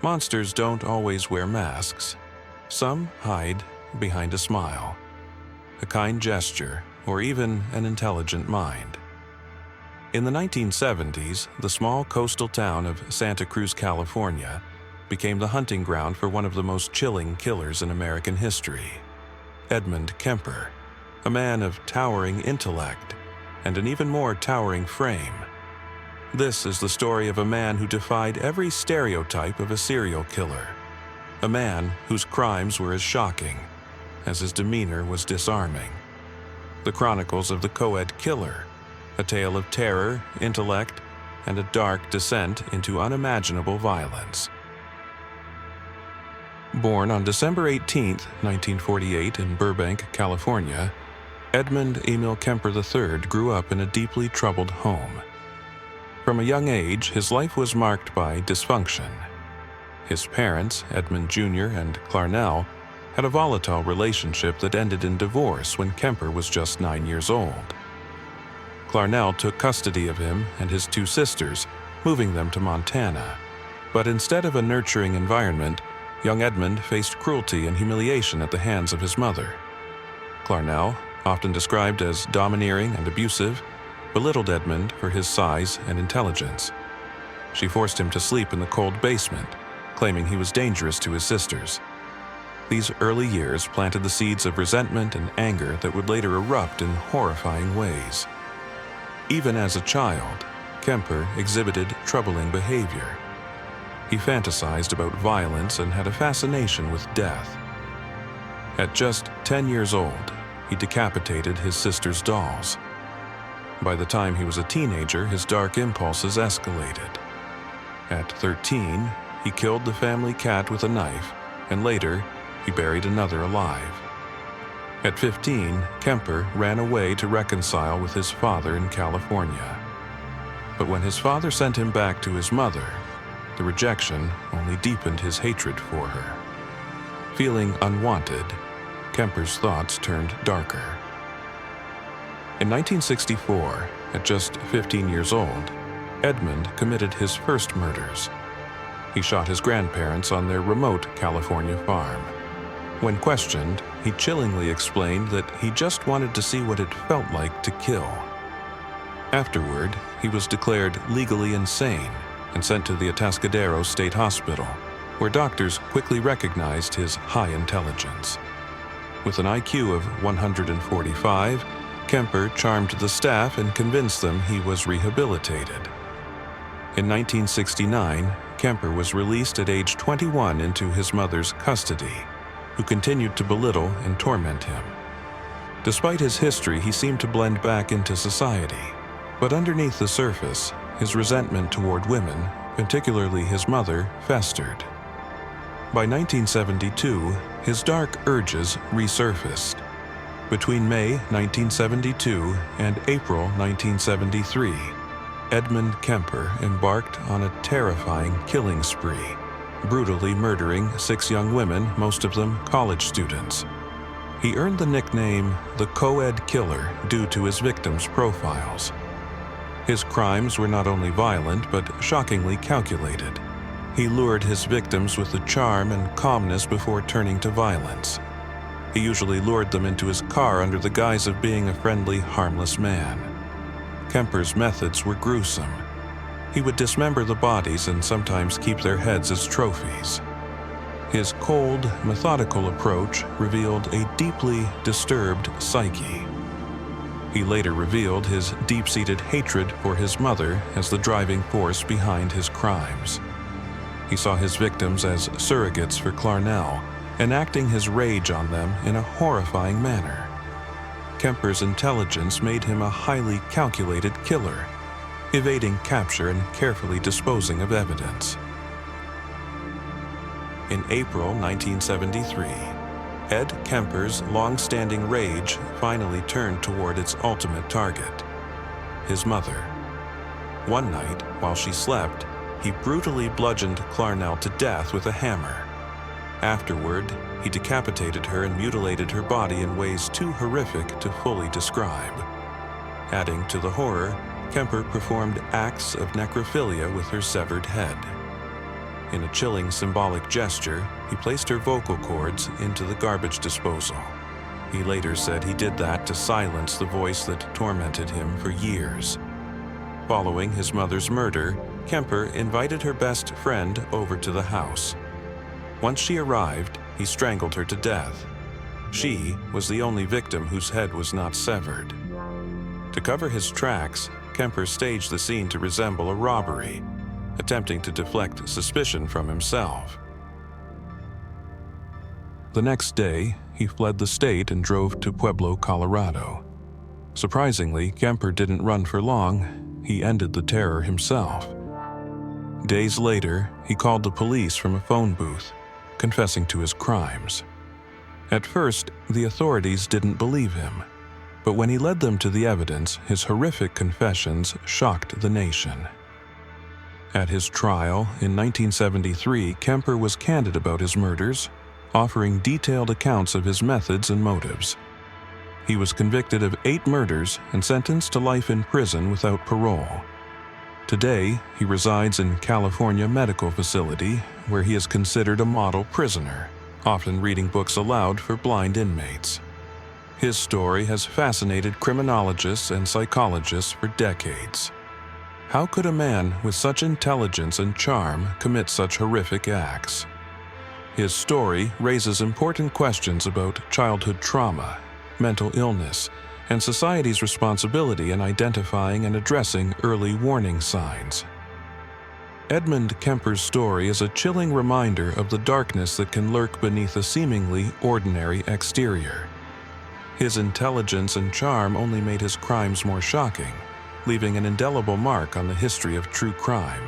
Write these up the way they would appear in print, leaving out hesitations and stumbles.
Monsters don't always wear masks. Some hide behind a smile, a kind gesture, or even an intelligent mind. In the 1970s, the small coastal town of Santa Cruz, California, became the hunting ground for one of the most chilling killers in American history, Edmund Kemper, a man of towering intellect and an even more towering frame. This is the story of a man who defied every stereotype of a serial killer, a man whose crimes were as shocking as his demeanor was disarming. The Chronicles of the Co-Ed Killer, a tale of terror, intellect, and a dark descent into unimaginable violence. Born on December 18, 1948 in Burbank, California, Edmund Emil Kemper III grew up in a deeply troubled home. From a young age, his life was marked by dysfunction. His parents, Edmund Jr. and Clarnell, had a volatile relationship that ended in divorce when Kemper was just 9 years old. Clarnell took custody of him and his two sisters, moving them to Montana. But instead of a nurturing environment, young Edmund faced cruelty and humiliation at the hands of his mother. Clarnell, often described as domineering and abusive, belittled Edmund for his size and intelligence. She forced him to sleep in the cold basement, claiming he was dangerous to his sisters. These early years planted the seeds of resentment and anger that would later erupt in horrifying ways. Even as a child, Kemper exhibited troubling behavior. He fantasized about violence and had a fascination with death. At just 10 years old, he decapitated his sister's dolls. By the time he was a teenager, his dark impulses escalated. At 13, he killed the family cat with a knife, and later, he buried another alive. At 15, Kemper ran away to reconcile with his father in California. But when his father sent him back to his mother, the rejection only deepened his hatred for her. Feeling unwanted, Kemper's thoughts turned darker. In 1964, at just 15 years old, Edmund committed his first murders. He shot his grandparents on their remote California farm. When questioned, he chillingly explained that he just wanted to see what it felt like to kill. Afterward, he was declared legally insane and sent to the Atascadero State Hospital, where doctors quickly recognized his high intelligence. With an IQ of 145, Kemper charmed the staff and convinced them he was rehabilitated. In 1969, Kemper was released at age 21 into his mother's custody, who continued to belittle and torment him. Despite his history, he seemed to blend back into society, but underneath the surface, his resentment toward women, particularly his mother, festered. By 1972, his dark urges resurfaced. Between May 1972 and April 1973, Edmund Kemper embarked on a terrifying killing spree, brutally murdering 6 young women, most of them college students. He earned the nickname the Co-Ed Killer due to his victims' profiles. His crimes were not only violent but shockingly calculated. He lured his victims with the charm and calmness before turning to violence. He usually lured them into his car under the guise of being a friendly, harmless man. Kemper's methods were gruesome. He would dismember the bodies and sometimes keep their heads as trophies. His cold, methodical approach revealed a deeply disturbed psyche. He later revealed his deep-seated hatred for his mother as the driving force behind his crimes. He saw his victims as surrogates for Clarnell, enacting his rage on them in a horrifying manner. Kemper's intelligence made him a highly calculated killer, evading capture and carefully disposing of evidence. In April 1973, Ed Kemper's long-standing rage finally turned toward its ultimate target, his mother. One night, while she slept, he brutally bludgeoned Clarnell to death with a hammer. Afterward, he decapitated her and mutilated her body in ways too horrific to fully describe. Adding to the horror, Kemper performed acts of necrophilia with her severed head. In a chilling symbolic gesture, he placed her vocal cords into the garbage disposal. He later said he did that to silence the voice that tormented him for years. Following his mother's murder, Kemper invited her best friend over to the house. Once she arrived, he strangled her to death. She was the only victim whose head was not severed. To cover his tracks, Kemper staged the scene to resemble a robbery, attempting to deflect suspicion from himself. The next day, he fled the state and drove to Pueblo, Colorado. Surprisingly, Kemper didn't run for long. He ended the terror himself. Days later, he called the police from a phone booth, confessing to his crimes. At first, the authorities didn't believe him, but when he led them to the evidence, his horrific confessions shocked the nation. At his trial in 1973, Kemper was candid about his murders, offering detailed accounts of his methods and motives. He was convicted of 8 murders and sentenced to life in prison without parole. Today, he resides in California Medical Facility, where he is considered a model prisoner, often reading books aloud for blind inmates. His story has fascinated criminologists and psychologists for decades. How could a man with such intelligence and charm commit such horrific acts? His story raises important questions about childhood trauma, mental illness, and society's responsibility in identifying and addressing early warning signs. Edmund Kemper's story is a chilling reminder of the darkness that can lurk beneath a seemingly ordinary exterior. His intelligence and charm only made his crimes more shocking, leaving an indelible mark on the history of true crime.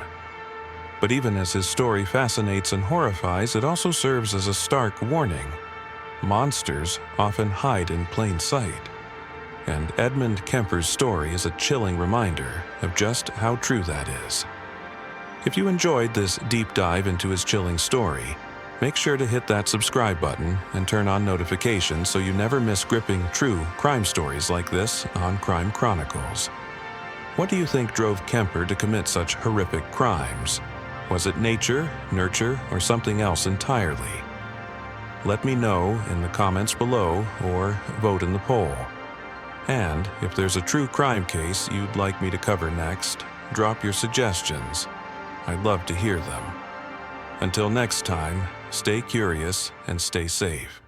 But even as his story fascinates and horrifies, it also serves as a stark warning. Monsters often hide in plain sight. And Edmund Kemper's story is a chilling reminder of just how true that is. If you enjoyed this deep dive into his chilling story, make sure to hit that subscribe button and turn on notifications so you never miss gripping true crime stories like this on Crime Chronicles. What do you think drove Kemper to commit such horrific crimes? Was it nature, nurture, or something else entirely? Let me know in the comments below or vote in the poll. And if there's a true crime case you'd like me to cover next, drop your suggestions. I'd love to hear them. Until next time, stay curious and stay safe.